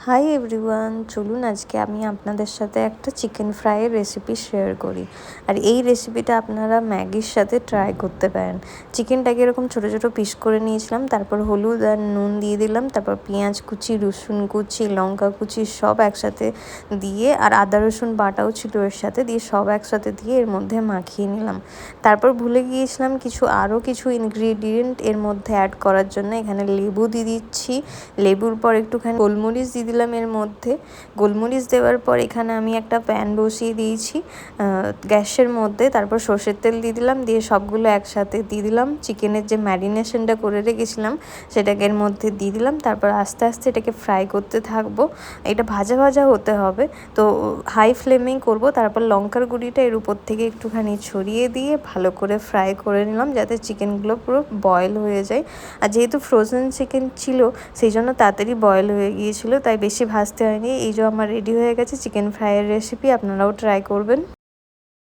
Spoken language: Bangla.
হাই এভরিওয়ান, চলুন আজকে আমি আপনাদের সাথে একটা চিকেন ফ্রাইয়ের রেসিপি শেয়ার করি। আর এই রেসিপিটা আপনারা ম্যাগির সাথে ট্রাই করতে পারেন। চিকেনটাকে এরকম ছোটো ছোটো পিস করে নিয়েছিলাম, তারপর হলুদ আর নুন দিয়ে দিলাম, তারপর পেঁয়াজ কুচি, রসুন কুচি, লঙ্কা কুচি সব একসাথে দিয়ে, আর আদা রসুন বাটাও ছিল এর সাথে দিয়ে, সব একসাথে দিয়ে এর মধ্যে মাখিয়ে নিলাম। তারপর ভুলে গিয়েছিলাম আরও কিছু ইনগ্রিডিয়েন্ট এর মধ্যে অ্যাড করার জন্য। এখানে লেবু দিয়ে দিচ্ছি, লেবুর পর একটুখানি গোলমরিচ দিয়ে দিলাম এর মধ্যে। গোলমরিচ দেওয়ার পর এখানে আমি একটা প্যান বসিয়ে দিয়েছি গ্যাসের মধ্যে, তারপর সর্ষের তেল দিয়ে দিলাম, দিয়ে সবগুলো একসাথে দিয়ে দিলাম। চিকেনের যে ম্যারিনেশনটা করে রেখেছিলাম সেটাকে এর মধ্যে দিয়ে দিলাম, তারপর আস্তে আস্তে এটাকে ফ্রাই করতে থাকবো। এটা ভাজা ভাজা হতে হবে, তো হাই ফ্লেমেই করব। তারপর লঙ্কার গুঁড়িটা এর উপর থেকে একটুখানি ছড়িয়ে দিয়ে ভালো করে ফ্রাই করে নিলাম, যাতে চিকেনগুলো পুরো বয়েল হয়ে যায়। আর যেহেতু ফ্রোজেন চিকেন ছিল সেই জন্য তাড়াতাড়ি বয়েল হয়ে গিয়েছিলো, তাই বেশি ভাজতে হয়নি। এই যে আমার রেডি হয়ে গেছে চিকেন ফ্রাইয়ের রেসিপি, আপনারাও ট্রাই করবেন।